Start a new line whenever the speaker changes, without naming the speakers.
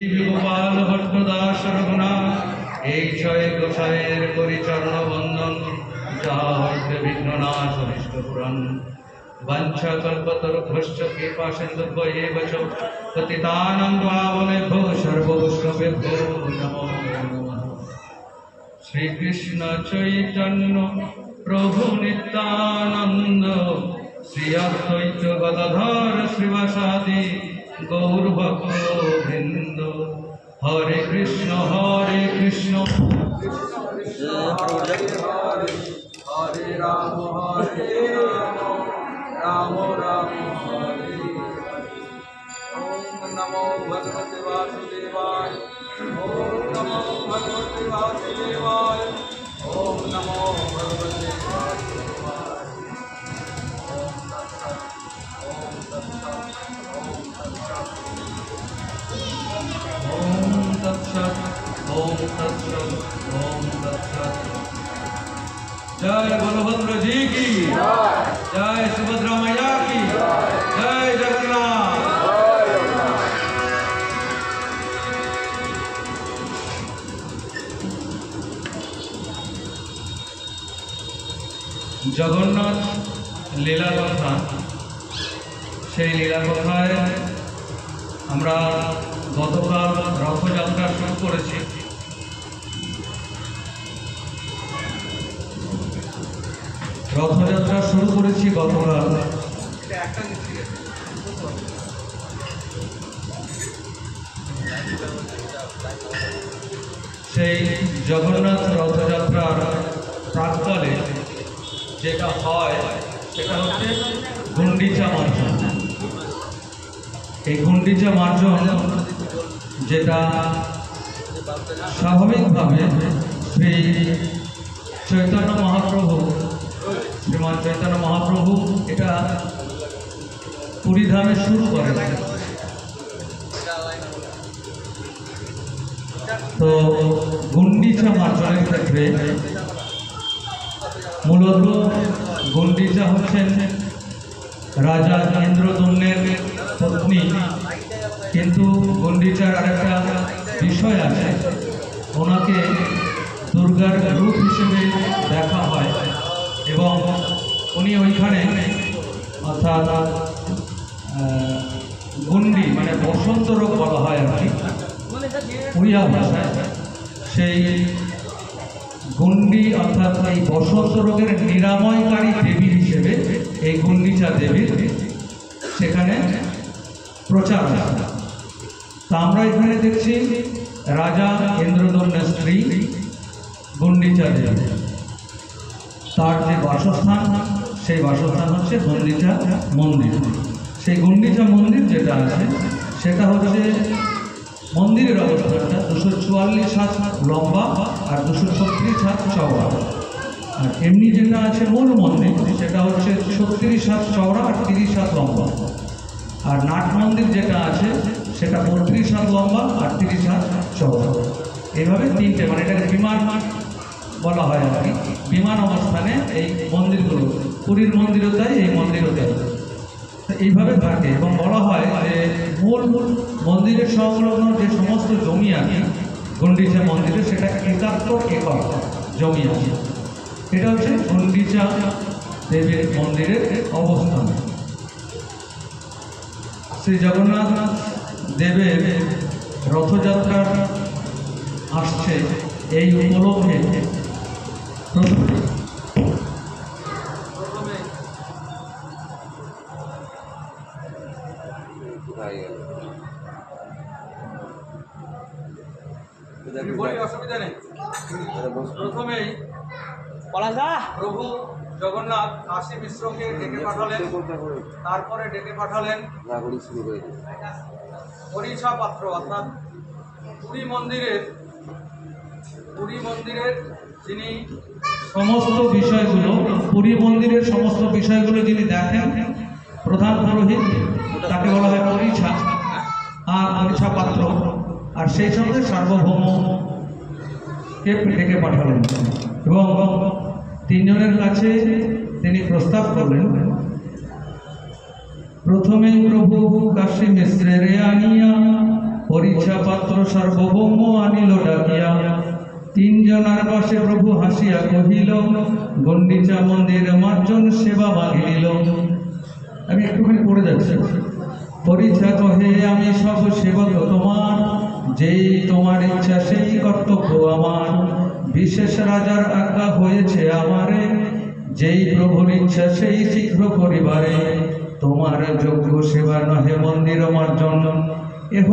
গোপাল ভট্টদাস রঘুনাথ এই ছয় গোসাইয়ের পরিচরণ বন্ধন যা হইতে বিঘ্ননাশ অনিষ্ট পুরাণ বাঞ্ছা কল্পতরুভ্যশ্চ কৃপা সিন্ধুভ্য চ পতিতানাং পাবনেভ্যো সর্ববৈষ্ণবেভ্যো নমো নমঃ। শ্রীকৃষ্ণ চৈতন্য প্রভু নিত্যানন্দ শ্রী অদ্বৈত গদাধর শ্রীবাসাদি গৌর ভক্তবৃন্দ। হরে কৃষ্ণ কৃষ্ণ কৃষ্ণ হরে হরে হরে রাম রাম রাম হরে হরে। ওম নমো ভগবতে বাসুদেবায় ওম নমো ভগবতে বাসুদেবায় ওম নমো ভগবতে বাসুদেবায়। ओम तत्सत ओम तत्सत ओम तत्सत। जय बलभद्र जी की जय, सुभद्रा मैया की जय, जगन्नाथ। जगन्नाथ लीला कथा, সেই লীলা কথায় আমরা গতকাল রথযাত্রা শুরু করেছি। গতকাল। সেই জগন্নাথ রথযাত্রার প্রাক্কালে যেটা হয় সেটা হচ্ছে গুন্ডিচা মার্জন। এই গুন্ডিচা মার্জন যেটা স্বাভাবিকভাবে শ্রী চৈতন্য মহাপ্রভু, শ্রীমান চৈতন্য মহাপ্রভু এটা পুরীধামে শুরু করেন। তো গুন্ডিচা মার্জনের ক্ষেত্রে মূলত গুন্ডিচা হচ্ছেন রাজা ইন্দ্রদম্নের পত্নী, কিন্তু গুন্ডিচার আরেকটা বিষয় আছে, ওনাকে দুর্গার রূপ হিসেবে দেখা হয় এবং উনি ওইখানে অর্থাৎ গুন্ডি মানে বসন্ত রোগ বলা হয় আর কি উড়িয়া ভাষায়, সেই গুন্ডি অর্থাৎ এই বসন্ত রোগের নিরাময়কারী দেবী হিসেবে এই গুন্ডিচা দেবীর সেখানে প্রচার আছে। তা আমরা এখানে দেখছি রাজা ইন্দ্রদম্নের স্ত্রী গুন্ডিচা দেবী, তার যে বাসস্থান সেই বাসস্থান হচ্ছে গুন্ডিচা মন্দির। সেই গুন্ডিচা মন্দির যেটা আছে সেটা হচ্ছে মন্দিরের অবস্থানটা 244 হাত লম্বা আর 236 হাত চওড়া। আর এমনি যেটা আছে মূল মন্দির সেটা হচ্ছে 36 হাত চওড়া আর 30 হাত লম্বা। আর নাট মন্দির যেটা আছে সেটা 32 হাত লম্বা আর 30 হাত চওড়া। এইভাবে তিনটে, মানে এটাকে বিমান বলা হয় আর কি। বিমান অবস্থানে এই মন্দিরগুলো, পুরীর মন্দিরও তাই, এই মন্দিরও তাই, এইভাবে থাকে। এবং বলা হয় যে মূল মন্দিরের সংলগ্ন যে সমস্ত জমি আছে গুন্ডিচা মন্দিরে, সেটা 71 একর জমি আছে। এটা হচ্ছে গুন্ডিচা দেবীর মন্দিরের অবস্থান। শ্রী জগন্নাথ দেবের রথযাত্রা আসছে, এই উপলক্ষে প্রথমে অসুবিধা নেই। প্রথমেই প্রভু জগন্নাথ কাশী মিশ্রকে ডেকে পাঠালেন, তারপরে ডেকে পাঠালেন পরিছা পাত্র অর্থাৎ পুরী মন্দিরের যিনি সমস্ত বিষয়গুলো, পুরী মন্দিরের সমস্ত বিষয়গুলো যিনি দেখেন, প্রধান পুরোহিত, তাকে বলা হয় পরিছা আর পরিছা পাত্র। আর সেই সঙ্গে সার্বভৌমকে ডেকে পাঠালেন এবং তিনজনের কাছে তিনি প্রস্তাব করলেন। প্রথমে প্রভু কাশী মিশ্রেরে আনিয়া পরীক্ষা পাত্র সার্বভৌম আনিল ডাকিয়া, তিনজনার বসে প্রভু হাসিয়া কহিল, গণ্ডিচা মন্দির মার্জন সেবা মাগিল। আমি একটুখানি পড়ে যাচ্ছি। পরীক্ষা কহে আমি সব সেবক তোমার, যেই তোমার ইচ্ছা সেই কর্তব্য আমার। বিশেষ রাজার আজ্ঞা হয়েছে আমারে, যেই প্রভুর ইচ্ছা সেই শীঘ্র করিবারে। তোমার যোগ্য সেবা নহে মন্দির মার্জন, এহ